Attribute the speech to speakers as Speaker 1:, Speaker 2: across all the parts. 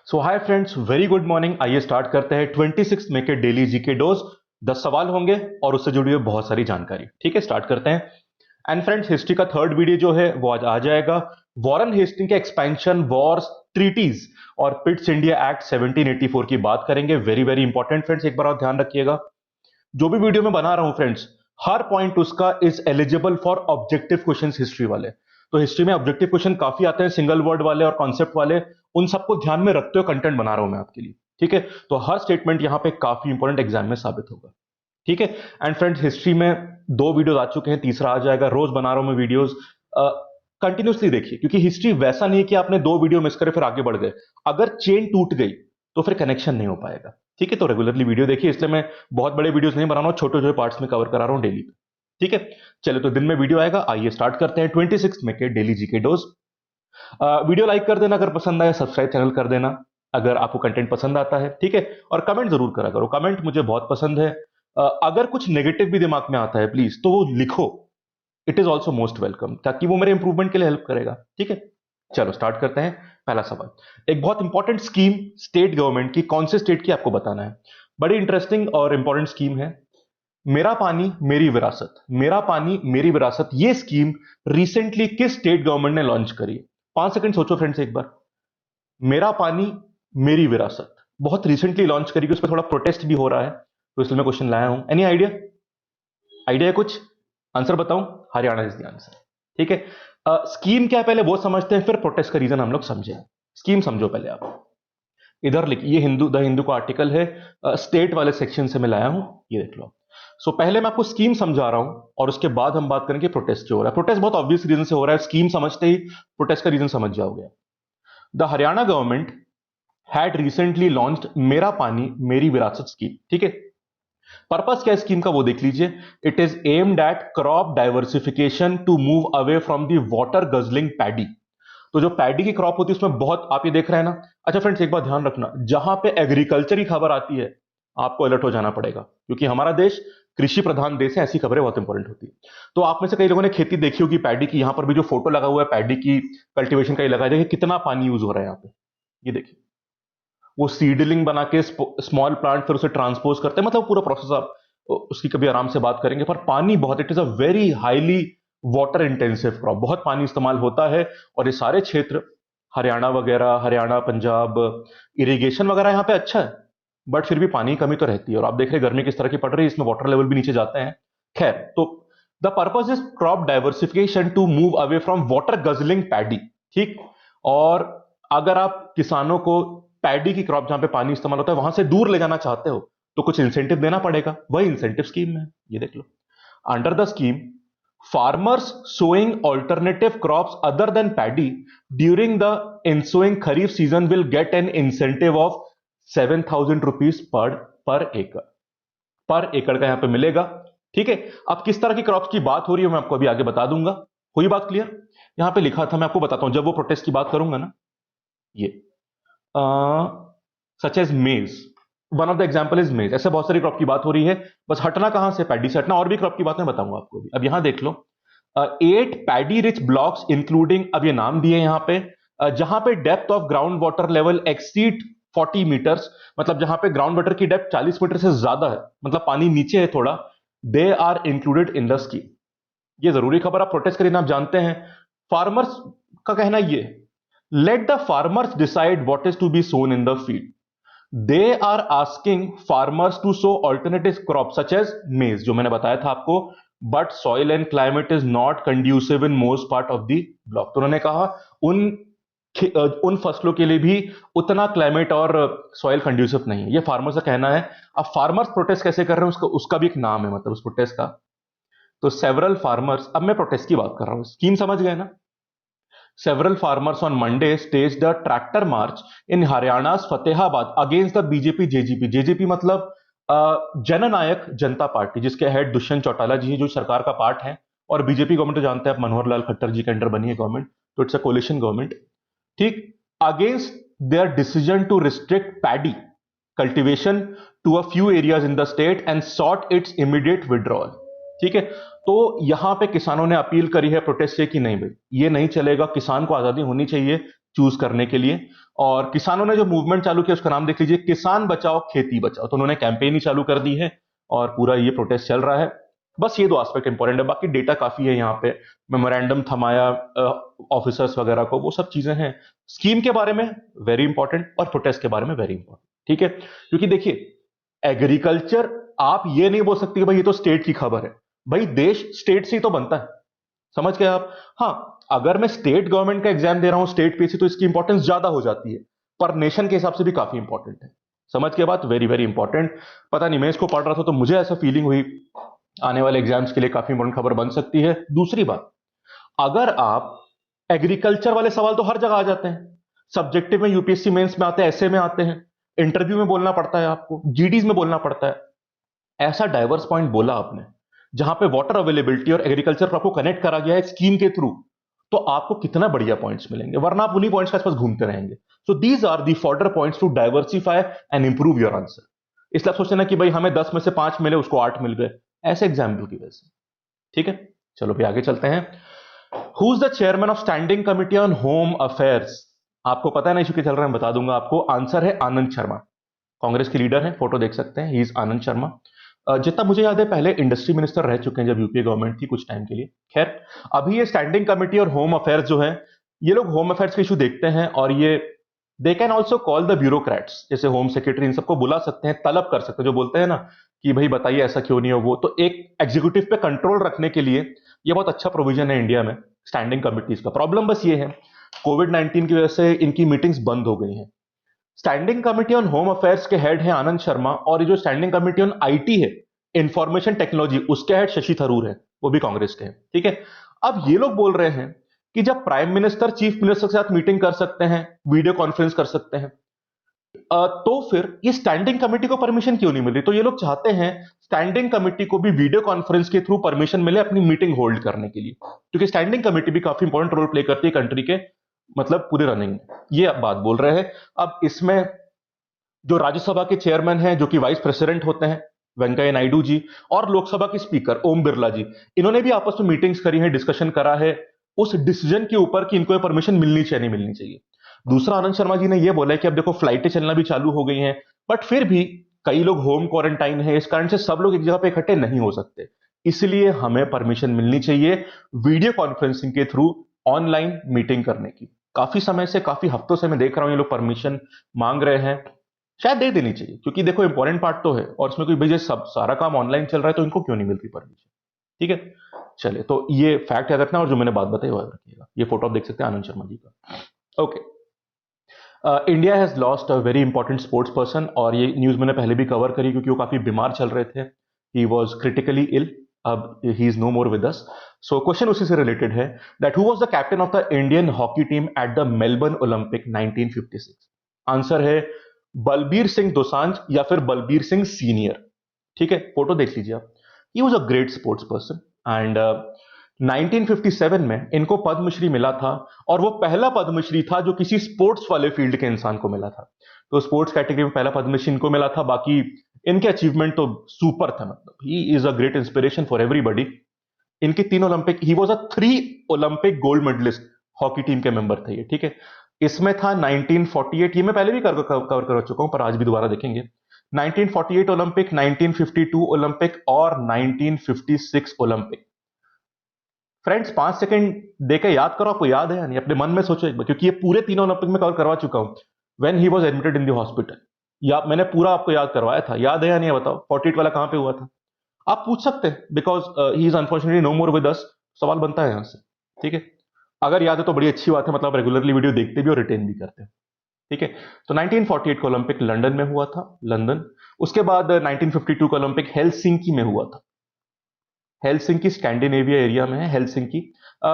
Speaker 1: सो hi friends, very good morning. आइए start करते हैं 26 मई के डेली जीके डोज। 10 सवाल होंगे और उससे जुड़ी हुई बहुत सारी जानकारी। ठीक है, स्टार्ट करते हैं। एंड फ्रेंड्स, हिस्ट्री का थर्ड वीडियो जो है वो आज आ जाएगा। वॉरेन हेस्टिंग के एक्सपेंशन वॉर्स ट्रीटीज और पिट्स इंडिया एक्ट 1784 की बात करेंगे। वेरी वेरी इंपॉर्टेंट फ्रेंड्स, एक बार और ध्यान रखिएगा। जो भी वीडियो मैं बना रहा हूं फ्रेंड्स, हर पॉइंट उसका is eligible for objective questions history वाले। तो हिस्ट्री में ऑब्जेक्टिव क्वेश्चन काफी आते हैं, सिंगल वर्ड वाले और कॉन्सेप्ट वाले। उन सबको ध्यान में रखते हुए कंटेंट बना रहा हूं मैं आपके लिए। ठीक है, तो हर स्टेटमेंट यहां पे काफी इंपॉर्टेंट एग्जाम में साबित होगा। ठीक है। एंड फ्रेंड्स, हिस्ट्री में 2 वीडियोस आ चुके हैं, तीसरा आ जाएगा। रोज बना रहा हूं मैं वीडियोस, कंटिन्यूसली देखिए, क्योंकि हिस्ट्री वैसा नहीं है कि आपने 2 वीडियो मिस करे फिर आगे बढ़ गए। अगर चेन टूट गई तो फिर कनेक्शन नहीं हो पाएगा। ठीक है, तो रेगुलरली वीडियो देखिए। इसलिए मैं बहुत बड़े वीडियोस नहीं बना रहा हूं, छोटे छोटे पार्ट्स में कवर करा रहा हूं डेली पे। ठीक है, चलो तो दिन में वीडियो आएगा। आइए स्टार्ट करते हैं 26 में के daily GK dose. Video like कर देना अगर पसंद आया, सब्सक्राइब चैनल कर देना अगर आपको कंटेंट पसंद आता है। ठीक है, और कमेंट जरूर करा करो, कमेंट मुझे बहुत पसंद है। अगर कुछ नेगेटिव भी दिमाग में आता है प्लीज तो वो लिखो, it is also most welcome, ताकि वो मेरे इंप्रूवमेंट के लिए हेल्प करेगा। ठीक है, चलो स्टार्ट करते हैं। पहला सवाल, एक बहुत इंपॉर्टेंट स्कीम स्टेट गवर्नमेंट की, कौन से स्टेट की आपको बताना है। बड़ी इंटरेस्टिंग और इंपॉर्टेंट स्कीम है। मेरा पानी मेरी विरासत, मेरा पानी मेरी विरासत, ये स्कीम रिसेंटली किस स्टेट गवर्नमेंट ने लॉन्च करी है? 5 सेकंड सोचो फ्रेंड्स एक बार। मेरा पानी मेरी विरासत बहुत रिसेंटली लॉन्च करी, उस पर थोड़ा प्रोटेस्ट भी हो रहा है, तो इसलिए मैं क्वेश्चन लाया हूं। Any idea? आइडिया कुछ? आंसर बताऊं? Haryana is the answer. ठीक है, स्कीम क्या है पहले वो समझते हैं, फिर प्रोटेस्ट का रीजन हम लोग समझें। स्कीम समझो पहले आप। इधर लिखिए, ये हिंदू, द हिंदू का आर्टिकल है, स्टेट वाले सेक्शन से मैं लाया हूं, ये देख लो। पहले मैं आपको स्कीम समझा रहा हूं और उसके बाद हम बात करेंगे प्रोटेस्ट जो हो रहा है। प्रोटेस्ट बहुत ऑब्वियस रीजन से हो रहा है, स्कीम समझते ही प्रोटेस्ट का रीजन समझ जाओगे। The Haryana government had recently launched मेरा पानी मेरी विरासत स्कीम। ठीक है, पर्पस क्या है स्कीम का वो देख लीजिए। It is aimed at crop diversification to move away from the water guzzling paddy. तो जो पैडी की क्रॉप होती है उसमें बहुत, आप ये देख रहे हैं ना। अच्छा फ्रेंड्स, एक बात ध्यान रखना, जहां पे एग्रीकल्चर की खबर आती है आपको अलर्ट हो जाना पड़ेगा, क्योंकि हमारा देश कृषि प्रधान देश है, ऐसी खबरें बहुत इंपॉर्टेंट होती है। तो आप में से कई लोगों ने खेती देखी होगी पैडी की। यहां पर भी जो फोटो लगा हुआ है पैडी की कल्टीवेशन का, ये लगा है, देखिए कितना पानी यूज हो रहा है यहाँ पे। ये देखिए, वो सीडलिंग बना के स्मॉल प्लांट, फिर उसे ट्रांसपोज करते हैं, मतलब पूरा प्रोसेस आप उसकी कभी आराम से बात करेंगे। पर पानी बहुत, it is a very highly water intensive crop, बहुत पानी इस्तेमाल होता है। और ये सारे क्षेत्र, हरियाणा वगैरह, हरियाणा पंजाब, इरिगेशन वगैरह यहाँ पे अच्छा है, बट फिर भी पानी की कमी तो रहती है। और आप देख रहे हैं गर्मी किस तरह की पड़ रही है, इसमें वाटर लेवल भी नीचे जाते हैं। खैर, तो the purpose is crop diversification to move away from water guzzling paddy. ठीक, और अगर आप किसानों को पैडी की क्रॉप जहां पे पानी इस्तेमाल होता है वहां से दूर ले जाना चाहते हो तो कुछ इंसेंटिव देना पड़ेगा, वही इंसेंटिव स्कीम है। ये देख लो, under the scheme farmers sowing alternative crops other than paddy during the ensuing kharif season will get an incentive of 7,000 rupees per acre, पर एकड़ का यहां पे मिलेगा। ठीक है, अब किस तरह की क्रॉप्स की बात हो रही है मैं आपको अभी आगे बता दूंगा। हुई बात क्लियर? यहां पे लिखा था, मैं आपको बताता हूं जब वो प्रोटेस्ट की बात करूंगा ना। ये सच एज मेज, one of the example is मेज। ऐसे बहुत सारी क्रॉप की बात हो रही है, बस हटना कहां से? पैडी से हटना। और भी क्रॉप की बात मैं बताऊंगा आपको भी। अब यहां देख लो, 8 पैडी रिच ब्लॉक्स इंक्लूडिंग, अब ये नाम दिए यहां पे, जहां पे depth of ground water level exceed 40 metres, मतलब जहां पे ग्राउंड वाटर की डेप्थ 40 मीटर से ज्यादा है, मतलब पानी नीचे है थोड़ा, they are included in the scheme. ये जरूरी खबर, आप प्रोटेस्ट करें आप जानते हैं। फार्मर्स का कहना ये, let the farmers decide what is to be sown in the field. They are asking farmers to sow alternative crop such as maize, जो मैंने बताया था आपको, but soil and climate is not conducive in most part of the block. तो उन्होंने कहा उन फसलों के लिए भी उतना क्लाइमेट और सॉइल कंड्यूसिव नहीं है, ये फार्मर्स का कहना है। अब फार्मर्स प्रोटेस्ट कैसे कर रहे हैं उसका भी एक नाम है, मतलब उस प्रोटेस्ट का। तो सेवरल फार्मर्स, अब मैं प्रोटेस्ट की बात कर रहा हूं, स्कीम समझ गए ना। Several farmers on Monday staged a tractor march in Haryana's Fatehabad against the BJP JGP। JGP मतलब जननायक जनता पार्टी, जिसके हेड दुष्यंत चौटाला जी है, जो सरकार का पार्ट है। और बीजेपी गवर्नमेंट तो जानते हैं आप, मनोहर लाल खट्टर जी के अंडर बनी है गवर्नमेंट, तो इट्स अ कोलिशन गवर्नमेंट। ठीक, against their decision to restrict paddy cultivation to a few areas in the state and sought its immediate withdrawal. ठीक है, तो यहां पे किसानों ने अपील करी है प्रोटेस्ट से कि नहीं भाई, ये नहीं चलेगा, किसान को आजादी होनी चाहिए चूज करने के लिए। और किसानों ने जो मूवमेंट चालू किया उसका नाम देख लीजिए, किसान बचाओ खेती बचाओ। तो उन्होंने कैंपेन ही चालू कर दी है और पूरा ये प्रोटेस्ट चल रहा है। बस ये दो एस्पेक्ट इंपॉर्टेंट है, बाकी डेटा काफी है यहाँ पे। मेमोरेंडम थमाया ऑफिसर्स वगैरह को, वो सब चीजें हैं। स्कीम के बारे में वेरी इंपॉर्टेंट और प्रोटेस्ट के बारे में वेरी इंपॉर्टेंट, ठीक है। क्योंकि देखिए एग्रीकल्चर, आप ये नहीं बोल सकते कि भाई ये तो स्टेट की खबर है। भाई देश स्टेट से ही तो बनता है, समझ गए आप। हाँ, अगर मैं स्टेट गवर्नमेंट का एग्जाम दे रहा हूं स्टेट पे से, तो इसकी इंपॉर्टेंस ज्यादा हो जाती है, पर नेशन के हिसाब से भी काफी इंपॉर्टेंट है। समझ के बात, वेरी वेरी इंपॉर्टेंट। पता नहीं, मैं इसको पढ़ रहा था तो मुझे ऐसा फीलिंग हुई आने वाले एग्जाम्स के लिए काफी इंपॉर्टेंट खबर बन सकती है। दूसरी बात, अगर आप एग्रीकल्चर वाले सवाल तो हर जगह आ जाते हैं, सब्जेक्टिव में, यूपीएससी मेंस में आते हैं, ऐसे में आते हैं, इंटरव्यू में बोलना पड़ता है आपको, जीडीज में बोलना पड़ता है। ऐसा डाइवर्स पॉइंट बोला आपने जहां पे वाटर अवेलेबिलिटी और एग्रीकल्चर को आपको कनेक्ट करा गया है स्कीम के थ्रू, तो आपको कितना बढ़िया पॉइंट्स मिलेंगे, वरना आप उन्हीं पॉइंट्स के आसपास घूमते रहेंगे। So these are the further points to diversify and improve your answer. इसलिए आप सोचते ना कि भाई हमें 10 में से 5 मिले, उसको 8 मिल गए, ऐसे एग्जाम्पल की वजह से। ठीक है, चलो भाई आगे चलते हैं। Who is the chairman of standing committee on home affairs? आपको पता है ना, इशू के चल रहे हैं, बता दूंगा आपको। आंसर है आनंद शर्मा, कांग्रेस के लीडर हैं, फोटो देख सकते हैं, ही इज आनंद शर्मा। जितना मुझे याद है पहले इंडस्ट्री मिनिस्टर रह चुके हैं जब यूपीए गवर्नमेंट थी कुछ टाइम के लिए। खैर, अभी ये स्टैंडिंग कमिटी और होम अफेयर्स जो है, ये लोग होम अफेयर्स के इशू देखते हैं, और ये they can also call the bureaucrats, जैसे होम सेक्रेटरी, इन सबको बुला सकते हैं, तलब कर सकते हैं, जो बोलते हैं ना कि भाई बताइए ऐसा क्यों नहीं हो वो। तो एक एग्जीक्यूटिव पे कंट्रोल रखने के लिए ये बहुत अच्छा प्रोविजन है इंडिया में स्टैंडिंग कमिटीज का। प्रॉब्लम बस ये है, कोविड 19 की वजह से इनकी मीटिंग्स बंद हो गई हैं। Standing committee on home affairs के हेड है आनंद शर्मा, और ये जो स्टैंडिंग कमिटी ऑन आईटी है, इंफॉर्मेशन टेक्नोलॉजी, उसके हेड शशि थरूर है, वो भी कांग्रेस के हैं। ठीक है, अब ये लोग बोल रहे हैं कि जब प्राइम मिनिस्टर चीफ मिनिस्टर के साथ मीटिंग कर सकते हैं, वीडियो कॉन्फ्रेंस कर सकते हैं, तो फिर ये स्टैंडिंग कमेटी को परमिशन क्यों नहीं मिल रही? तो ये लोग चाहते हैं स्टैंडिंग कमेटी को भी वीडियो कॉन्फ्रेंस के थ्रू परमिशन मिले अपनी मीटिंग होल्ड करने के लिए, क्योंकि स्टैंडिंग कमेटी भी काफी इंपॉर्टेंट रोल प्ले करती है कंट्री के, मतलब पूरे रनिंग में। ये अब बात बोल रहे हैं। अब इसमें जो राज्यसभा के चेयरमैन हैं, जो कि वाइस प्रेसिडेंट होते हैं, वेंकैया नायडू जी, और लोकसभा के स्पीकर ओम बिरला जी, इन्होंने भी आपस में मीटिंग्स करी है, डिस्कशन करा है उस डिसीजन के ऊपर कि इनको परमिशन मिलनी चाहिए नहीं मिलनी चाहिए। दूसरा, आनंद शर्मा जी ने यह बोला है कि अब देखो फ्लाइटें चलना भी चालू हो गई हैं, बट फिर भी कई लोग होम क्वारंटाइन है, इस कारण से सब लोग एक जगह पे इकट्ठे नहीं हो सकते, इसलिए हमें परमिशन मिलनी चाहिए वीडियो कॉन्फ्रेंसिंग के थ्रू ऑनलाइन मीटिंग करने की। काफी समय से, काफी हफ्तों से मैं देख रहा हूं ये लोग परमिशन मांग रहे हैं, शायद दे देनी चाहिए, क्योंकि देखो इंपॉर्टेंट पार्ट तो है, और इसमें कोई भाई सब सारा काम ऑनलाइन चल रहा है तो इनको क्यों नहीं मिलती परमिशन। ठीक है, चलिए, तो ये फैक्ट याद रखना, और जो मैंने बात बताई वो याद रखिएगा। ये फोटो आप देख सकते हैं आनंद शर्मा जी का। Okay, India has lost a very important sports person, और ये न्यूज मैंने पहले भी कवर करी क्योंकि वो काफी बीमार चल रहे थे, ही वॉज क्रिटिकली इल, अब he is no more with us. So question उसी से रिलेटेड है, that who was the captain of the Indian hockey team at the Melbourne Olympic 1956? Answer है बलबीर सिंह दोसांझ या फिर बलबीर सिंह सीनियर। ठीक है, फोटो देख लीजिए आप। ही was a great sports person, and 1957 में इनको पद्मश्री मिला था, और वो पहला पद्मश्री था जो किसी स्पोर्ट्स वाले फील्ड के इंसान को मिला था। तो स्पोर्ट्स कैटेगरी में पहला पद्मश्री इनको मिला था, बाकी इनके अचीवमेंट तो सुपर था, मतलब he is a great inspiration for everybody. इनके 3 Olympic, he was a 3 Olympic gold medallist, hockey team के मेंबर थे ये। ठीक है, इसमें था 1948, ये मैं पहले भी कवर कर चुका हूं पर आज भी दोबारा देखेंगे। 1948 ओलंपिक, 1952 ओलंपिक और 1956 ओलंपिक। फ्रेंड्स 5 सेकंड देके याद करो, आपको याद है या नहीं, अपने मन में सोचो एक बार, क्योंकि ये पूरे 3 ओलंपिक में कवर करवा चुका हूं। When he was admitted in the hospital, या मैंने पूरा आपको याद करवाया था, याद है या नहीं है बताओ? 48 वाला कहां पे हुआ था? आप पूछ सकते हैं, because he is unfortunately no more with us. सवाल बनता है यहां से। ठीक है, अगर याद है तो बड़ी अच्छी बात है, मतलब रेगुलरली वीडियो देखते भी और रिटेन भी करते हैं। ठीक है, तो 1948 का ओलंपिक लंदन में हुआ था, लंदन। उसके बाद 1952 का ओलंपिक हेलसिंकी में हुआ था, हेलसिंकी स्कैंडिनेविया एरिया में है हेलसिंकी।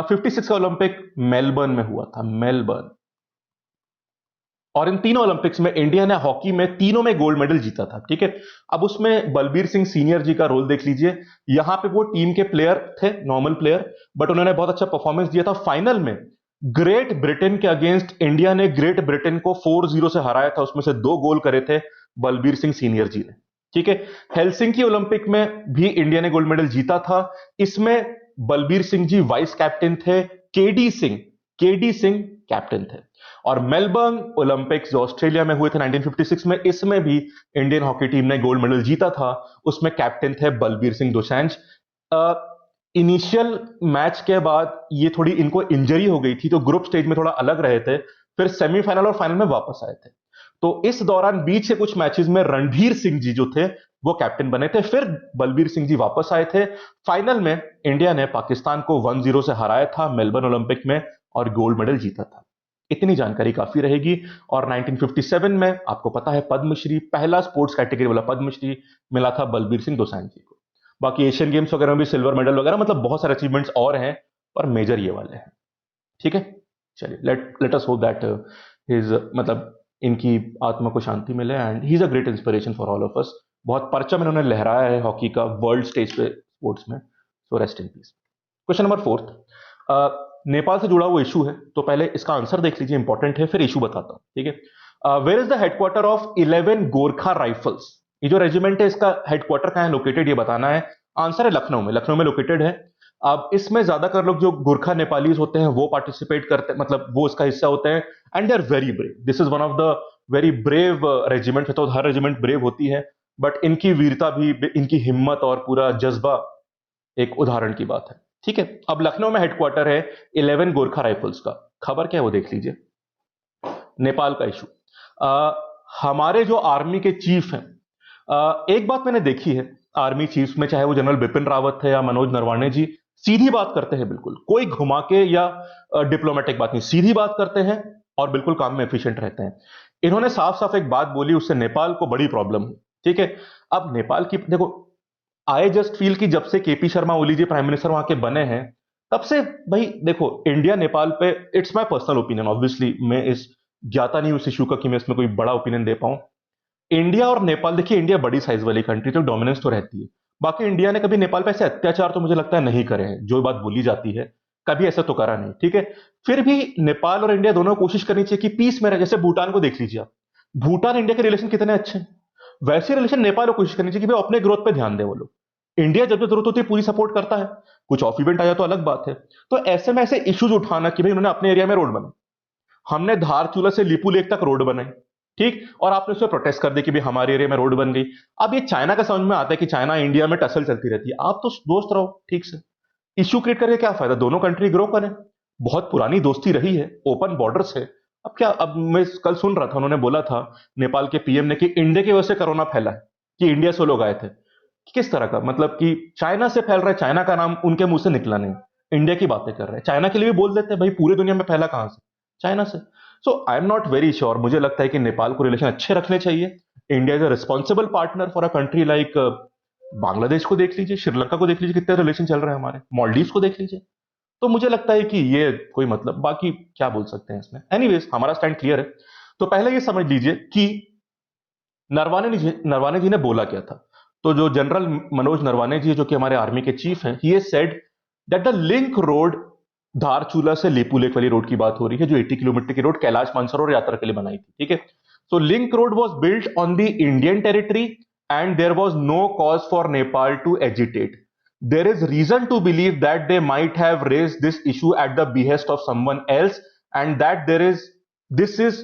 Speaker 1: 56 का ओलंपिक मेलबर्न में हुआ था, मेलबर्न। और इन तीनों ओलंपिक्स में इंडिया ने हॉकी में तीनों में गोल्ड मेडल जीता था। ठीक है, अब उसमें बलबीर सिंह सीनियर जी का रोल देख लीजिए। यहां पे वो टीम के प्लेयर थे, नॉर्मल प्लेयर, बट उन्होंने बहुत अच्छा परफॉर्मेंस दिया था। फाइनल में ग्रेट ब्रिटेन के अगेंस्ट इंडिया ने ग्रेट ब्रिटेन को 4-0 से हराया था, उसमें से 2 गोल करे थे बलबीर सिंह सीनियर जी ने। ठीक है, हेलसिंकी ओलंपिक में भी इंडिया ने गोल्ड मेडल जीता था, इसमें बलबीर सिंह जी वाइस कैप्टन थे, केडी सिंह, 2 गोल करे थे, 2 गोल करे थे। 1956 ओलंपिक में इंडिया ने गोल्ड मेडल जीता था, इसमें बलबीर सिंह जी वाइस कैप्टन थे, KD Singh KD Singh captain थे। और मेलबर्न ओलंपिक्स जो ऑस्ट्रेलिया में हुए थे 1956 में, इसमें भी इंडियन हॉकी टीम ने गोल्ड मेडल जीता था, उसमें कैप्टन थे बलबीर सिंह दोसांझ। इनिशियल मैच के बाद ये थोड़ी इनको इंजरी हो गई थी, तो ग्रुप स्टेज में थोड़ा अलग रहे थे, फिर सेमीफाइनल और फाइनल में वापस आए थे। तो इस दौरान बीच के कुछ मैचेस में रणधीर सिंह जी जो थे वो कैप्टन बने थे, फिर बलबीर सिंह जी वापस आए थे। फाइनल में इंडिया ने पाकिस्तान को 1-0 से हराया था मेलबर्न ओलंपिक में और गोल्ड मेडल जीता था। इतनी जानकारी काफी रहेगी। और 1957 में आपको पता है पद्मश्री, पहला स्पोर्ट्स कैटेगरी वाला पद्मश्री मिला था बलबीर सिंह दोसांझ जी को। बाकी एशियन गेम्स वगैरह में भी सिल्वर मेडल वगैरह, मतलब बहुत सारे अचीवमेंट्स और हैं, पर मेजर ये वाले हैं। ठीक है, चलिए let us hope that his मतलब इनकी आत्मा को शांति मिले and he is a great inspiration for all of us. बहुत परचम इन्होंने लहराया है हॉकी का वर्ल्ड स्टेज पे स्पोर्ट्स में, so rest in peace. Question number 4, Nepal से जुड़ा हुआ इशू है, तो पहले इसका आंसर देख लीजिए, इंपॉर्टेंट है, फिर इशू बताता हूं। ठीक है, where is the headquarter of 11 Gorkha rifles? ये जो रेजिमेंट है इसका हेडक्वार्टर कहां है लोकेटेड, ये बताना है। आंसर है लखनऊ में, लखनऊ में लोकेटेड है। अब इसमें ज्यादातर लोग जो गोरखा नेपालीज होते हैं वो पार्टिसिपेट करते हैं, मतलब वो इसका हिस्सा होते हैं, and they are very brave. This is one of the very brave regiment. तो हर रेजिमेंट ब्रेव होती है, बट इनकी वीरता भी, इनकी हिम्मत और पूरा जज्बा एक उदाहरण की बात है। ठीक है, अब लखनऊ में हेडक्वार्टर है 11 गोरखा राइफल्स का। खबर क्या है वो देख लीजिए। नेपाल का इशू, हमारे जो आर्मी के चीफ हैं, एक बात मैंने देखी है आर्मी चीफ में, चाहे वो जनरल बिपिन रावत है या मनोज नरवाणे जी, सीधी बात करते हैं, बिल्कुल कोई घुमा के या डिप्लोमेटिक बात नहीं, सीधी बात करते हैं और बिल्कुल काम में एफिशिएंट रहते हैं। इन्होंने साफ साफ एक बात बोली, उससे नेपाल को बड़ी प्रॉब्लम हुई। ठीक है, अब नेपाल की देखो, आई जस्ट फील कि जब से केपी शर्मा ओली जी प्राइम मिनिस्टर वहां के बने हैं, तब से भाई देखो इंडिया नेपाल पे, it's my personal opinion, obviously मैं इस ज्ञाता नहीं उस इशू का कि मैं इसमें कोई बड़ा ओपिनियन दे पाऊं। इंडिया और नेपाल, देखिए इंडिया बड़ी साइज वाली कंट्री, तो डोमिनेंस तो रहती है। बाकी इंडिया ने कभी नेपाल पे ऐसे अत्याचार तो मुझे लगता है नहीं करे हैं, जो बात बोली जाती है, कभी ऐसा तो करा नहीं। ठीक है, फिर भी नेपाल और इंडिया दोनों को कोशिश करनी चाहिए कि पीस में रहे। जैसे भूटान को देख लीजिए आप, भूटान इंडिया के रिलेशन कितने अच्छे हैं, वैसे रिलेशन नेपाल को कोशिश करनी चाहिए कि भाई अपने ग्रोथ पे ध्यान दे वो लोग। इंडिया जब जब जरूरत होती है पूरी सपोर्ट करता है, कुछ ऑफ इवेंट आया तो अलग बात है। तो ऐसे में ऐसे इश्यूज उठाना कि भाई उन्होंने अपने एरिया में रोड बनाई, हमने धारचूला से लिपू लेक तक रोड बनाई, ठीक, और आपने उस पर प्रोटेस्ट कर दी कि भाई हमारे एरिया में रोड बन गई। अब ये चाइना का समझ में आता है कि चाइना इंडिया में टसल चलती रहती है, आप तो दोस्त रहो ठीक से, इश्यू क्रिएट करके क्या फायदा, दोनों कंट्री ग्रो करें। बहुत पुरानी दोस्ती रही है, ओपन बॉर्डर्स है। अब क्या, अब मैं कल सुन रहा था, उन्होंने बोला था नेपाल के पीएम ने कि इंडिया की वजह से कोरोना फैला है, कि इंडिया से लोग आए थे। किस तरह का मतलब कि चाइना से फैल रहा है, चाइना का नाम उनके मुंह से निकला नहीं, इंडिया की बातें कर रहे हैं। चाइना के लिए भी बोल देते हैं भाई पूरी दुनिया में फैला कहां से, चाइना से। So I am not very sure, मुझे लगता है कि नेपाल को रिलेशन अच्छे रखने चाहिए। India is a responsible partner for a country like, Bangladesh को देख लीजिए, श्रीलंका को देख लीजिए, कितने रिलेशन चल रहे हैं हमारे, मॉलडीव को देख लीजिए। तो मुझे लगता है कि ये कोई मतलब, बाकी क्या बोल सकते हैं इसमें। एनीवेज हमारा स्टैंड क्लियर है। तो पहले ये समझ लीजिए कि नरवाने जी ने बोला क्या था। तो जो जनरल मनोज नरवाने जी जो कि हमारे आर्मी के चीफ हैं, ये said that the link road, Dharchula से लेपू लेक वाली रोड की बात हो रही है, जो 80 किलोमीटर की रोड कैलाश मानसरोवर यात्रा के लिए बनाई थी। ठीक है, so link road was built on the Indian territory and there was no cause for Nepal to agitate. There is reason to believe that they might have raised this issue at the behest of someone else and that this is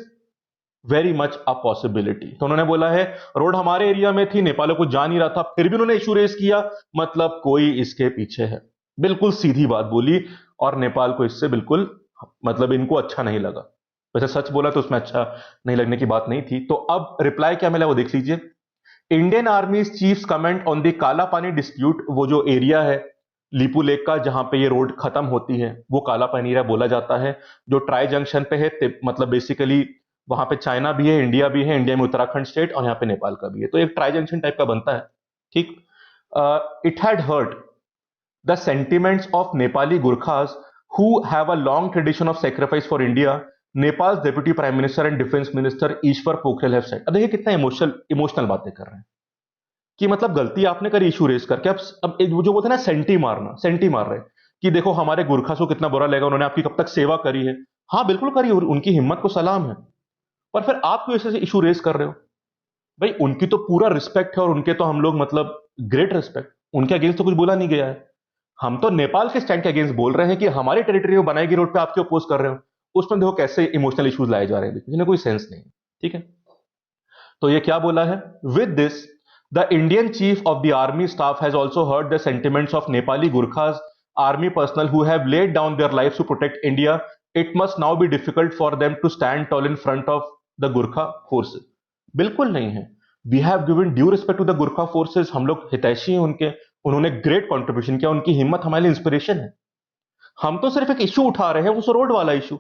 Speaker 1: very much a possibility. तो उन्होंने बोला है road हमारे area में थी, नेपाल को जा नहीं रहा था, फिर भी उन्होंने इशू रेस किया, मतलब कोई इसके पीछे है। बिल्कुल सीधी बात बोली, और नेपाल को इससे बिल्कुल मतलब इनको अच्छा नहीं लगा। वैसे सच बोला तो उसमें अच्छा नहीं लगने की बात नहीं थी। तो अब रिप्लाई क्या मिला वो देख लीजिए। Indian army chief comment on the काला पानी डिस्प्यूट, वो जो एरिया है लीपू लेक का जहां पे ये रोड खत्म होती है, वो काला पानी एरिया बोला जाता है, जो ट्राई जंक्शन पे है। मतलब बेसिकली वहां पे चाइना भी है, इंडिया भी है, इंडिया में उत्तराखंड स्टेट और यहाँ पे नेपाल का भी है, तो एक ट्राई जंक्शन टाइप का बनता है। ठीक, it had hurt the sentiments of Nepali Gurkhas who have a long tradition of sacrifice for India, Nepal deputy prime minister and defence minister Ishwar Pokhrel have said. अब देखिए कितना इमोशनल बातें कर रहे हैं कि मतलब गलती आपने करी इशू रेस करके। अब एक वो जो बोलते हैं ना सेंटी मार रहे हैं कि देखो हमारे गुरखास को कितना बुरा लगेगा, उन्होंने आपकी कब तक सेवा करी है। हाँ बिल्कुल करी, और उनकी हिम्मत को सलाम है, पर फिर आप क्यों ऐसे इशू रेस कर रहे हो? भाई उनकी तो पूरा रिस्पेक्ट है, और उनके तो हम लोग मतलब ग्रेट रिस्पेक्ट, उनके अगेंस्ट तो कुछ बोला नहीं गया है। हम तो नेपाल के स्टैंड के अगेंस्ट बोल रहे हैं कि हमारी टेरिटरी में बनाएगी रोड पे, आप क्यों अपोज कर रहे हो? उसमें देखो कैसे इमोशनल इश्यूज लाए जा रहे हैं, इसमें कोई सेंस नहीं है। ठीक है, तो ये क्या बोला है? With this the Indian chief of the army staff has also heard the sentiments of Nepali Gurkhas army personnel who have laid down their lives to protect India. It must now be difficult for them to stand tall in front of the Gurkha forces. बिल्कुल नहीं है। We have given due respect to the Gurkha forces, हम लोग हितैषी हैं उनके, उन्होंने great contribution किया, उनकी हिम्मत हमारे लिए इंस्पिरेशन है। हम तो सिर्फ एक इशू उठा रहे हैं, उस रोड वाला इशू।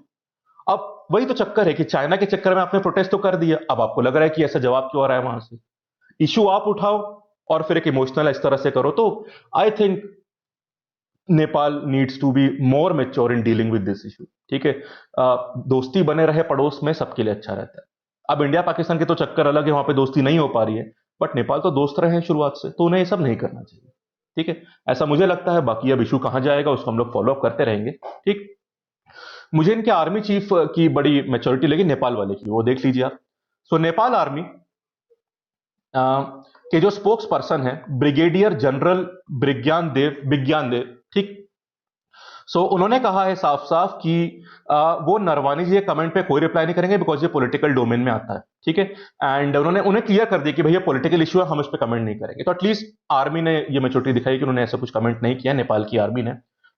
Speaker 1: अब वही तो चक्कर है कि चाइना के चक्कर में आपने प्रोटेस्ट तो कर दिया, अब आपको लग रहा है कि ऐसा जवाब क्यों आ रहा है वहां से? इशू आप उठाओ और फिर एक इमोशनल इस तरह से करो, तो I think Nepal needs to be more mature in dealing with this issue. ठीक है, दोस्ती बने रहे पड़ोस में, सबके लिए अच्छा रहता है। अब इंडिया पाकिस्तान के तो चक्कर अलग है, वहां पे दोस्ती नहीं हो पा रही है, बट नेपाल तो दोस्त रहे हैं शुरुआत से, तो उन्हें ये सब नहीं करना चाहिए। ठीक है, ऐसा मुझे लगता है। बाकी अब इशू कहां जाएगा उसको हम लोग फॉलो अप करते रहेंगे। ठीक, मुझे इनके आर्मी चीफ की बड़ी मेच्योरिटी लगी, नेपाल वाले की, वो देख लीजिए आप। सो नेपाल आर्मी के जो स्पोक्स पर्सन है ब्रिगेडियर जनरल विज्ञान देव, ठीक। सो उन्होंने कहा है साफ साफ कि वो नरवानी जी के कमेंट पे कोई रिप्लाई नहीं करेंगे बिकॉज ये पॉलिटिकल डोमेन में आता है। ठीक है, एंड उन्होंने उन्हें क्लियर कर दिया कि भैया पॉलिटिकल इशू है, हम इस पर कमेंट नहीं करेंगे। तो एटलीस्ट आर्मी ने ये मेच्योरिटी दिखाई कि उन्होंने ऐसा कुछ कमेंट नहीं किया, नेपाल की आर्मी ने।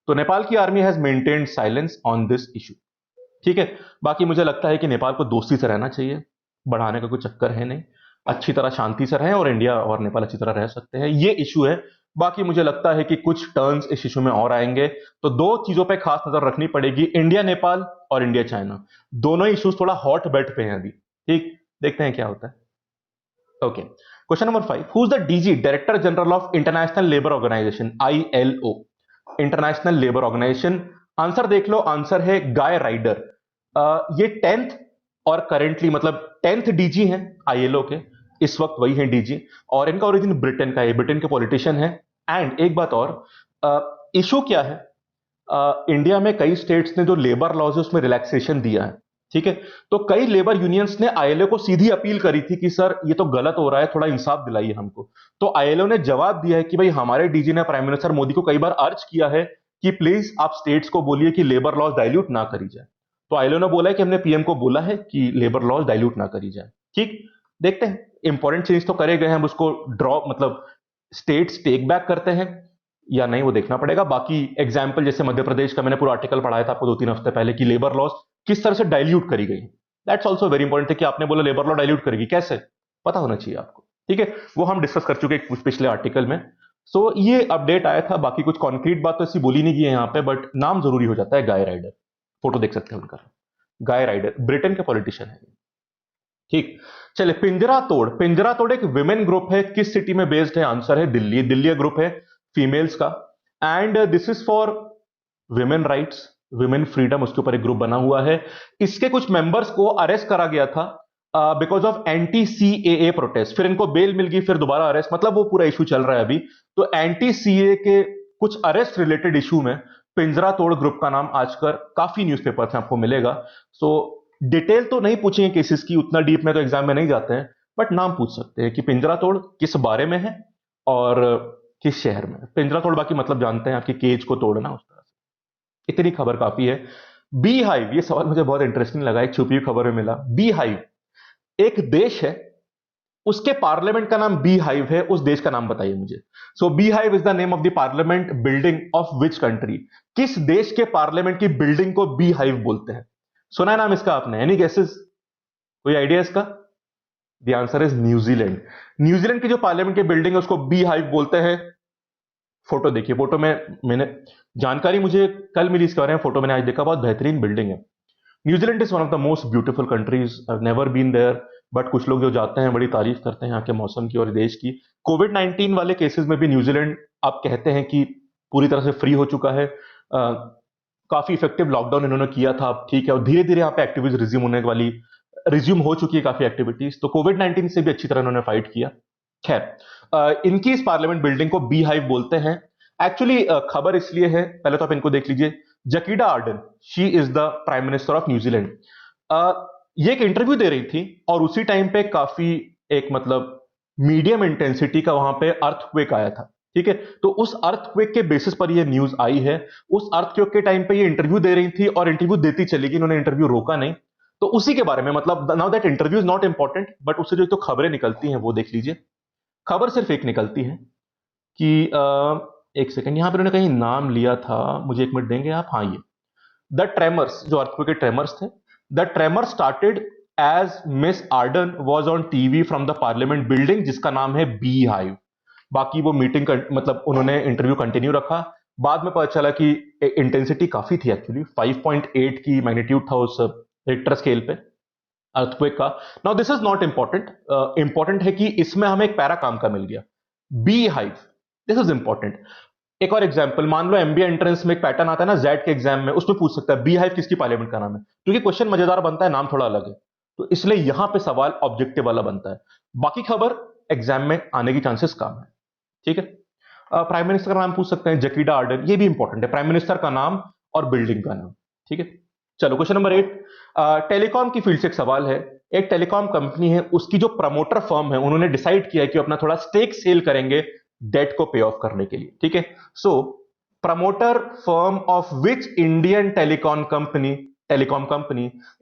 Speaker 1: तो नेपाल की army has maintained silence on this issue. ठीक है, बाकी मुझे लगता है कि नेपाल को दोस्ती से रहना चाहिए, बढ़ाने का कोई चक्कर है नहीं, अच्छी तरह शांति से रहें और इंडिया और नेपाल अच्छी तरह रह सकते हैं, ये इशू है। बाकी मुझे लगता है कि कुछ टर्न्स इस इशू में और आएंगे, तो दो चीजों पे खास नजर रखनी पड़ेगी, इंडिया नेपाल और इंडिया चाइना, दोनों इश्यूज थोड़ा हॉट बेड पे हैं अभी। ठीक, देखते हैं क्या होता है। Okay, question number 5, who is the DG, director general of international labour organisation, ILO, international labour organisation? Answer देख लो, आंसर है गाय राइडर। ये 10th और करेंटली मतलब 10th डीजी हैं ILO के, इस वक्त वही हैं डीजी, और इनका ओरिजिन ब्रिटेन का है, ब्रिटेन के पॉलिटिशियन है। एंड एक बात और, इशू क्या है, इंडिया में कई स्टेट्स ने जो लेबर लॉज है उसमें रिलैक्सेशन दिया है। ठीक है, तो कई लेबर यूनियंस ने ILO को सीधी अपील करी थी कि सर ये तो गलत हो रहा है, थोड़ा इंसाफ दिलाइए हमको। तो ILO ने जवाब दिया है कि भाई हमारे डीजी ने प्राइम मिनिस्टर मोदी को कई बार अर्ज किया है कि प्लीज आप स्टेट्स को बोलिए कि लेबर लॉज डाइल्यूट ना करी जाए। तो ILO ने बोला है कि हमने PM को बोला है कि लेबर लॉज डाइल्यूट ना करी जाए। ठीक, देखते हैं, इंपॉर्टेंट चेंज तो करे गए हैं, हम उसको ड्रॉप मतलब स्टेट्स टेक बैक करते हैं या नहीं वो देखना पड़ेगा। बाकी एग्जाम्पल जैसे मध्य प्रदेश का मैंने पूरा आर्टिकल पढ़ाया था आपको 2-3 हफ्ते पहले कि लेबर लॉज किस तरह से डाइल्यूट करी गई। दैट्स ऑल्सो वेरी इंपॉर्टेंट है कि आपने बोला लेबर लॉ डाइल्यूट करेगी, कैसे पता होना चाहिए आपको। ठीक है, वो हम डिस्कस कर चुके हैं पिछले आर्टिकल में। सो ये अपडेट आया था, बाकी कुछ कॉन्क्रीट बात तो ऐसी बोली नहीं गई है यहाँ पे, बट नाम जरूरी हो जाता है गाय राइडर, फोटो देख सकते हैं उनका, गाय राइडर ब्रिटेन के पॉलिटिशियन है। ठीक, चले पिंजरा तोड़ एक विमेन ग्रुप है, किस सिटी में बेस्ड है? आंसर है दिल्ली, दिल्ली ग्रुप है फीमेल्स का, and this is for women rights, women freedom, उसके ऊपर एक ग्रुप बना हुआ है। इसके कुछ मेंबर्स को अरेस्ट करा गया था because of anti CAA protest, फिर इनको बेल मिल गई, फिर दोबारा अरेस्ट, मतलब वो पूरा इशू चल रहा है अभी। तो एंटी CAA के कुछ अरेस्ट रिलेटेड इशू में पिंजरा तोड़ ग्रुप का नाम आजकल काफी न्यूज़पेपर्स में आपको मिलेगा। सो डिटेल तो नहीं पूछेंगे केसेस की, उतना डीप में तो एग्जाम में नहीं जाते हैं, बट नाम पूछ सकते हैं कि पिंजरा तोड़ किस बारे में है और किस शहर में। पिंजरा तोड़ बाकी मतलब जानते हैं, आपकी केज को तोड़ना, उस तरह से। इतनी खबर काफी है। बी हाइव, ये सवाल मुझे बहुत इंटरेस्टिंग लगा, एक छुपी हुई खबर में मिला। बी हाइव एक देश है, उसके पार्लियामेंट का नाम बी हाइव है, उस देश का नाम बताइए मुझे। So Beehive is the name of the parliament building of which country? किस देश के पार्लियामेंट की बिल्डिंग को बी हाइव बोलते हैं? सुना है नाम इसका आपने? एनी गेसेस, कोई आइडिया इसका? The answer is New Zealand. New Zealand की जो पार्लियामेंट की बिल्डिंग है उसको बी हाइव बोलते हैं। फोटो देखिए, फोटो में मैंने जानकारी मुझे कल मिली इसके बारे में, फोटो मैंने आज देखा, बहुत बेहतरीन बिल्डिंग है। New Zealand is one of the most beautiful countries, I have never been there, but कुछ लोग जो जाते हैं बड़ी तारीफ करते हैं यहाँ के मौसम की और देश की। कोविड-19 वाले केसेस में भी न्यूजीलैंड आप कहते हैं कि पूरी तरह से फ्री हो चुका है। काफी इफेक्टिव लॉकडाउन इन्होंने किया था, अब ठीक है, और धीरे धीरे यहाँ पे एक्टिविटीज रिज्यूम हो चुकी है काफी एक्टिविटीज, तो कोविड-19 से भी अच्छी तरह इन्होंने फाइट किया। खैर, इनकी इस पार्लियामेंट बिल्डिंग को बी हाइव बोलते हैं। एक्चुअली खबर इसलिए है, पहले तो आप इनको देख लीजिए, Jacinda Ardern, she is the prime minister of New Zealand. ये एक इंटरव्यू दे रही थी और उसी टाइम पे काफी एक मतलब मीडियम इंटेंसिटी का वहां पे अर्थक्वेक आया था। ठीक है, तो उस अर्थक्वेक के बेसिस पर ये न्यूज आई है। उस अर्थक्वेक के टाइम पे ये इंटरव्यू दे रही थी और इंटरव्यू देती चली गई, इन्होंने इंटरव्यू रोका नहीं। तो उसी के बारे में, मतलब now that interview is not important, but उससे जो तो खबरें निकलती हैं वो देख लीजिए। खबर सिर्फ एक निकलती है कि एक सेकंड, यहां पर उन्होंने कहीं नाम लिया था, मुझे एक मिनट देंगे आप। हाँ, ये द ट्रेमर्स, जो अर्थक्वेक के ट्रेमर्स थे, the tremor started as Miss Ardern was on TV from the parliament building, जिसका नाम है बी हाइव। बाकी वो मीटिंग मतलब उन्होंने इंटरव्यू कंटिन्यू रखा। बाद में पता चला कि इंटेंसिटी काफी थी, एक्चुअली 5.8 की मैग्नीट्यूड था उस रिक्टर स्केल पे अर्थक्वेक का। Now this is not important, important है कि इसमें हमें एक पैरा काम का मिल गया, bee hive. This is important. एक और एग्जांपल, मान लो एमबीए एंट्रेंस में एक पैटर्न आता है ना जेड के एग्जाम में, उसमें पूछ सकता है बी हाइव किसकी पार्लियामेंट का नाम है, क्योंकि क्वेश्चन मजेदार बनता है, नाम थोड़ा अलग है, तो इसलिए यहां पे सवाल ऑब्जेक्टिव वाला बनता है। बाकी खबर एग्जाम में आने की चांसेस कम है। ठीक है, प्राइम मिनिस्टर का नाम पूछ सकते हैं, जकीडा आर्डन, ये भी इंपॉर्टेंट है, प्राइम मिनिस्टर का नाम और बिल्डिंग का नाम। ठीक है, चलो क्वेश्चन नंबर 8, टेलीकॉम की फील्ड से एक सवाल है। एक टेलीकॉम कंपनी है, उसकी जो प्रमोटर फर्म है, उन्होंने डिसाइड किया कि अपना थोड़ा स्टेक सेल करेंगे डेट को पे ऑफ करने के लिए। ठीक है, so promoter firm of which Indian telecom company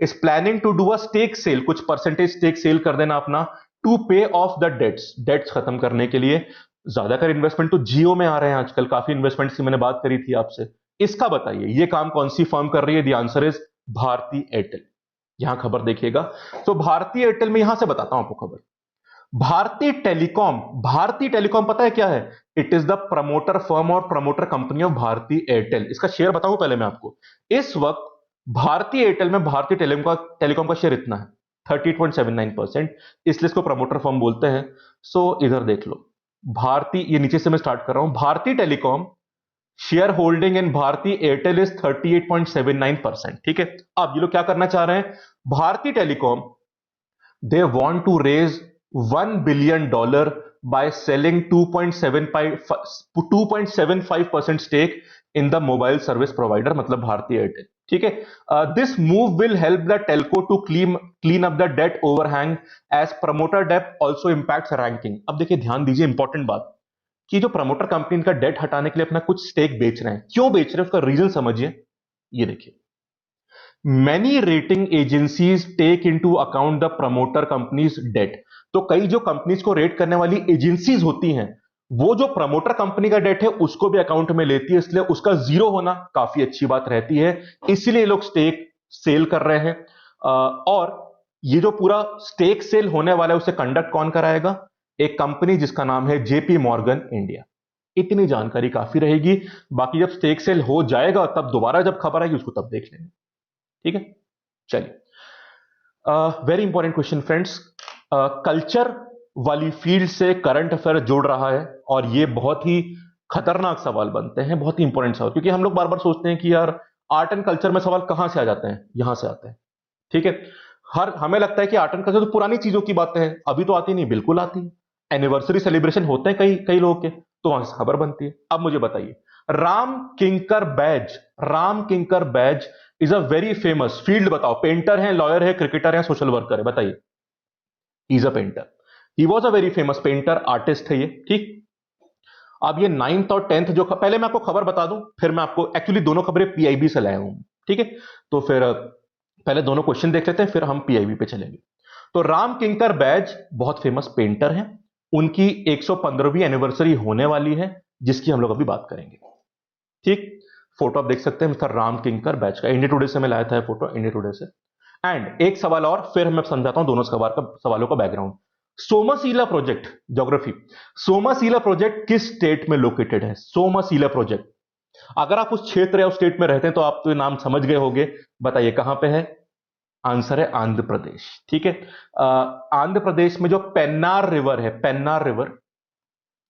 Speaker 1: is planning to do a stake sale, कुछ परसेंटेज स्टेक सेल कर देना अपना, टू पे ऑफ द डेट्स खत्म करने के लिए। ज्यादातर इन्वेस्टमेंट तो जियो में आ रहे हैं आजकल, काफी इन्वेस्टमेंट्स की मैंने बात करी थी आपसे। इसका बताइए ये काम कौन सी फर्म कर रही है? The answer is Bharti Airtel. यहां खबर देखिएगा, तो भारती एयरटेल में, यहां से बताता हूं आपको खबर। भारती टेलीकॉम पता है क्या है? It is the promoter firm और promoter company of Bharti Airtel. इसका शेयर बताऊं पहले मैं आपको। इस वक्त भारती एयरटेल में भारतीय टेलीकॉम का शेयर इतना है 38.79%, इसलिए इसको प्रमोटर फर्म बोलते हैं। सो इधर देख लो, भारती, ये नीचे से मैं स्टार्ट कर रहा हूं, Bharti Telecom share holding in Bharti Airtel is 38.79%। ठीक है, अब ये लोग क्या करना चाह रहे हैं? Bharti Telecom, they want to raise $1 billion by selling 2.75% stake in the mobile service provider, मतलब भारती एयरटेल। ठीक है, this move will help the telco to clean up the debt overhang as promoter debt also impacts ranking. अब देखिए, ध्यान दीजिए, important बात, कि जो प्रमोटर कंपनी का डेट हटाने के लिए अपना कुछ स्टेक बेच रहे हैं, क्यों बेच रहे हैं उसका रीजन समझिए। ये देखिए, many rating agencies take into account the promoter companies debt. तो कई जो कंपनीज को रेट करने वाली एजेंसीज होती हैं, वो जो प्रमोटर कंपनी का डेट है उसको भी अकाउंट में लेती है, इसलिए उसका जीरो होना काफी अच्छी बात रहती है। इसलिए लोग स्टेक सेल कर रहे हैं। और ये जो पूरा स्टेक सेल होने वाला है उसे कंडक्ट कौन कराएगा? एक कंपनी जिसका नाम है जेपी मॉर्गन इंडिया। इतनी जानकारी काफी रहेगी, बाकी जब स्टेक सेल हो जाएगा तब दोबारा जब खबर आएगी उसको तब देख लेंगे। ठीक है, चलिए, very important question friends, culture वाली फील्ड से करंट अफेयर जुड़ रहा है, और ये बहुत ही खतरनाक सवाल बनते हैं, बहुत ही इंपॉर्टेंट सवाल, क्योंकि हम लोग बार बार सोचते हैं कि यार आर्ट एंड कल्चर में सवाल कहां से आ जाते हैं, यहां से आते हैं। ठीक है, हमें लगता है कि आर्ट एंड कल्चर तो पुरानी चीजों की बातें हैं, अभी तो आती नहीं, बिल्कुल आती है। एनिवर्सरी सेलिब्रेशन होते हैं कई कई लोगों के, तो वहां से खबर बनती है। अब मुझे बताइए, Ram Kinkar Baij is a very famous field, बताओ, पेंटर है, लॉयर है, क्रिकेटर है, सोशल वर्कर है, बताइए। Is a painter, he was a very famous painter, artist है ये। ठीक, अब ये 9th और 10th जो पहले मैं आपको खबर बता दूं, फिर मैं आपको, एक्चुअली दोनों खबरें पीआईबी से लाया हूं। ठीक है, तो फिर पहले दोनों क्वेश्चन देख लेते हैं, फिर हम पीआईबी पे चलेंगे। तो राम किंकर बैज बहुत फेमस पेंटर हैं, उनकी 115वीं एनिवर्सरी होने वाली है, जिसकी हम लोग अभी बात करेंगे। ठीक, फोटो आप देख सकते हैं मिस्टर राम किंकर बैच का, इंडिया टुडे से मैं लाया था फोटो, इंडिया टुडे से। एंड एक सवाल और, फिर मैं समझाता हूं दोनों सवालों का बैकग्राउंड। सोमासीला प्रोजेक्ट, ज्योग्राफी, सोमासीला प्रोजेक्ट किस स्टेट में लोकेटेड है? सोमासीला प्रोजेक्ट, अगर आप उस क्षेत्र या उस स्टेट में रहते हैं तो आप तो ये नाम समझ गए होंगे, बताइए कहां पे है? आंसर है आंध्र प्रदेश। ठीक है, आंध्र प्रदेश में जो पेन्नार रिवर है, Pennar river,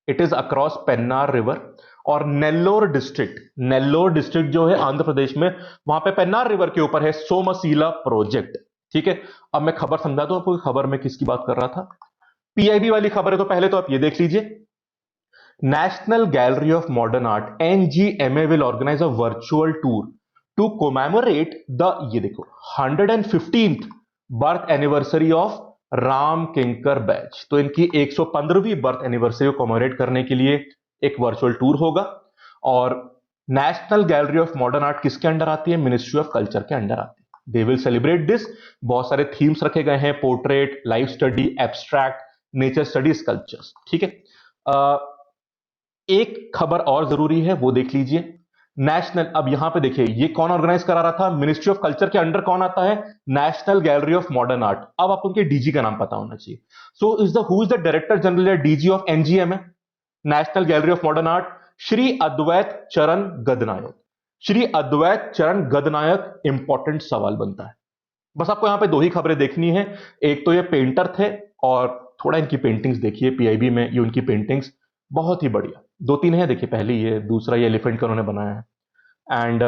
Speaker 1: it is across Pennar river, और नेल्लोर डिस्ट्रिक्ट जो है आंध्र प्रदेश में, वहां पे पेन्नार रिवर के ऊपर है सोमसीला प्रोजेक्ट। ठीक है, अब मैं खबर समझा दूं आपको, खबर में किसकी बात कर रहा था, पीआईबी वाली खबर है। तो पहले तो आप ये देख लीजिए, national gallery of modern art NGMA will organise a virtual tour to commemorate the, ये देखो, 115th birth anniversary of Ram Kinkar Baij. तो इनकी 115वीं बर्थ एनिवर्सरी को कोमेमोरेट करने के लिए एक वर्चुअल टूर होगा। और national gallery of modern art किसके अंडर आती है? मिनिस्ट्री ऑफ कल्चर के अंडर आती है। They will celebrate this. बहुत सारे थीम्स रखे गए हैं, portrait, life study, abstract, nature study, sculptures. ठीक है, एक खबर और जरूरी है, वो देख लीजिए। नेशनल, अब यहां पे देखिए ये कौन ऑर्गेनाइज करा रहा था? मिनिस्ट्री ऑफ कल्चर के अंडर कौन आता है? National gallery of modern art. अब आपको उनके डीजी का नाम पता होना चाहिए। So is the director general या DG of NGM, national gallery of modern art? Shri Advait Charan Gadanayak. Shri Advait Charan गदनायक। Important सवाल बनता है। बस आपको यहां पे दो ही खबरें देखनी है। एक तो ये पेंटर थे, और थोड़ा इनकी पेंटिंग्स देखिए पीआईबी में, ये उनकी पेंटिंग्स बहुत ही बढ़िया। दो तीन है, देखिए पहली ये, दूसरा ये एलिफेंट का उन्होंने बनाया है। एंड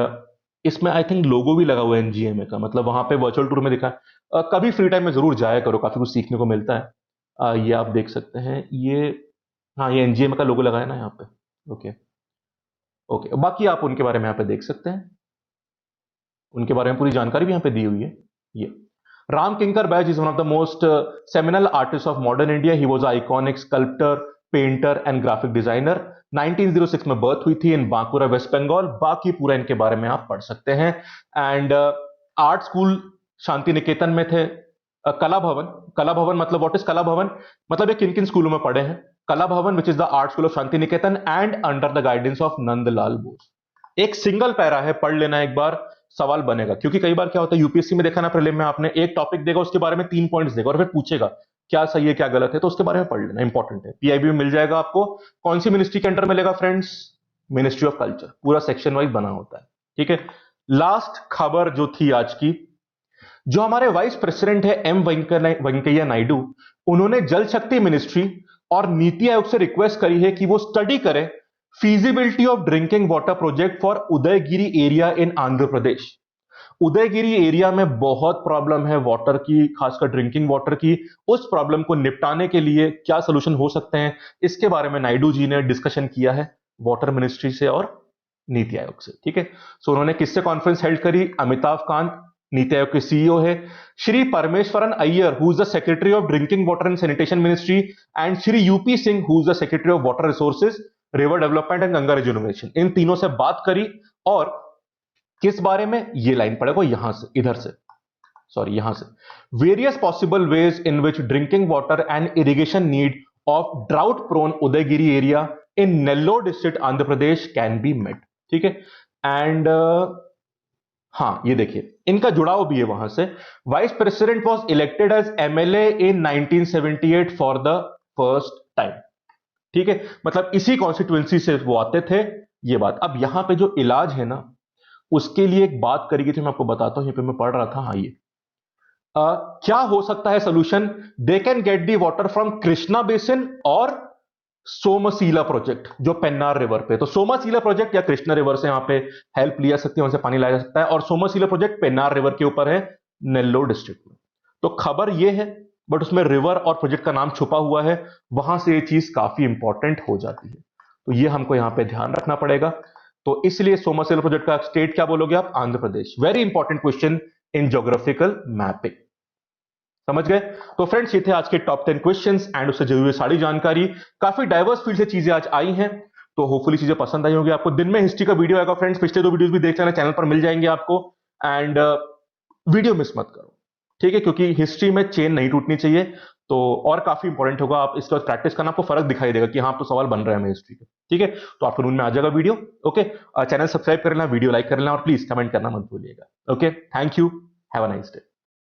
Speaker 1: इसमें आई थिंक लोगो भी लगा हुआ है एनजीएमए का, मतलब वहां पे वर्चुअल टूर में दिखा है। कभी फ्री टाइम में जरूर जाया करो, काफी कुछ सीखने को मिलता है। ये आप देख सकते हैं, ये, हाँ ये एनजीएमए का लोगो लगा है ना यहाँ पे। ओके ओके, बाकी आप उनके बारे में यहाँ पे देख सकते हैं, उनके बारे में पूरी जानकारी भी यहाँ पे दी हुई है। ये Ram Kinkar Baij is one of the most seminal artist of modern India. He was iconic sculptor, painter and graphic designer. 1906 में बर्थ हुई थी इन बांकुरा, वेस्ट बंगाल। बाकी पूरा इनके बारे में आप पढ़ सकते हैं। And art school Shanti Niketan में थे। कला भवन, कला भवन मतलब व्हाट इज कला भवन? मतलब ये किन किन स्कूलों में पढ़े हैं? कला भवन which is the art school of Shanti Niketan and under the guidance of Nandlal Bose. एक सिंगल पैरा है, पढ़ लेना एक बार, सवाल बनेगा। क्योंकि कई बार क्या होता है यूपीएससी में, देखा ना प्रीलिम में, आपने एक टॉपिक देगा, उसके बारे में 3 पॉइंट्स देगा और फिर पूछेगा क्या सही है क्या गलत है, तो उसके बारे में पढ़ लेना, इंपॉर्टेंट है। पीआईबी में मिल जाएगा आपको। कौन सी मिनिस्ट्री के अंडर मिलेगा फ्रेंड्स? Ministry of culture. पूरा सेक्शन वाइज बना होता है। ठीक है, लास्ट खबर जो थी आज की, जो हमारे वाइस प्रेसिडेंट है एम वेंकैया नायडू, उन्होंने जल शक्ति मिनिस्ट्री और नीति आयोग से रिक्वेस्ट करी है कि वो स्टडी करे feasibility of drinking water project for Udayagiri area in Andhra Pradesh. Udayagiri area में बहुत प्रॉब्लम है वाटर की, खासकर ड्रिंकिंग वाटर की। उस प्रॉब्लम को निपटाने के लिए क्या सोल्यूशन हो सकते हैं, इसके बारे में नायडू जी ने डिस्कशन किया है वाटर मिनिस्ट्री से और नीति आयोग से। ठीक है, सो उन्होंने किससे कॉन्फ्रेंस हेल्ड करी? अमिताभ कांत, नीति आयोग के सीईओ है, Shri Parameswaran Iyer who is the secretary of drinking water and sanitation ministry, and Shri UP Singh who is the secretary of water resources, river development and Ganga rejuvenation. इन तीनों से बात करी। और किस बारे में? ये लाइन पड़ेगा यहां से, इधर से, सॉरी यहां से। Various possible ways in which drinking water and irrigation need of drought prone Udayagiri area in Nellore district Andhra Pradesh can be met. ठीक है, एंड हाँ ये देखिए इनका जुड़ाव भी है वहां से। Vice president was elected as MLA in 1978 for the first time. ठीक है, मतलब इसी कॉन्स्टिट्यूएंसी से वो आते थे। ये बात, अब यहां पे जो इलाज है ना, उसके लिए एक बात करी गई थी, मैं आपको बताता हूं, यहीं पे मैं पढ़ रहा था। हाँ ये क्या हो सकता है solution? They can get the water from Krishna basin और सोमशीला प्रोजेक्ट जो पेन्नार रिवर पे। तो सोमशीला प्रोजेक्ट या कृष्णा रिवर से यहां पे हेल्प लिया सकती है, वहां से पानी लाया जा सकता है। और सोमशीला प्रोजेक्ट पेन्नार रिवर के ऊपर है, नेल्लोर डिस्ट्रिक्ट में। तो खबर ये है, बट उसमें रिवर और प्रोजेक्ट का नाम छुपा हुआ है, वहां से ये चीज काफी इंपॉर्टेंट हो जाती है। तो ये हमको यहां पे ध्यान रखना पड़ेगा। तो इसलिए सोमशीला प्रोजेक्ट का स्टेट क्या बोलोगे आप? Andhra Pradesh. Very important question in geographical mapping. समझ गए? तो फ्रेंड्स ये थे आज के टॉप 10 क्वेश्चंस एंड उससे जुड़ी हुई सारी जानकारी। काफी डाइवर्स फील्ड से चीजें आज आई हैं, तो होपफुली चीजें पसंद आई होंगी आपको। दिन में हिस्ट्री का वीडियो आएगा फ्रेंड्स, पिछले 2 वीडियोस भी देख लेना, चैनल पर मिल जाएंगे आपको। एंड वीडियो मिस मत करो, ठीक है, क्योंकि हिस्ट्री में चेन नहीं टूटनी चाहिए। तो और काफी इंपॉर्टेंट होगा, आप इसके बाद प्रैक्टिस करना, आपको फर्क दिखाई देगा कि हाँ तो सवाल बन रहे हैं हमें हिस्ट्री के। ठीक है, तो आपको नून में आ जाएगा वीडियो। ओके, चैनल सब्सक्राइब कर लेना, वीडियो लाइक कर लेना और प्लीज कमेंट करना मत भूलिएगा। Okay, thank you, have a nice day.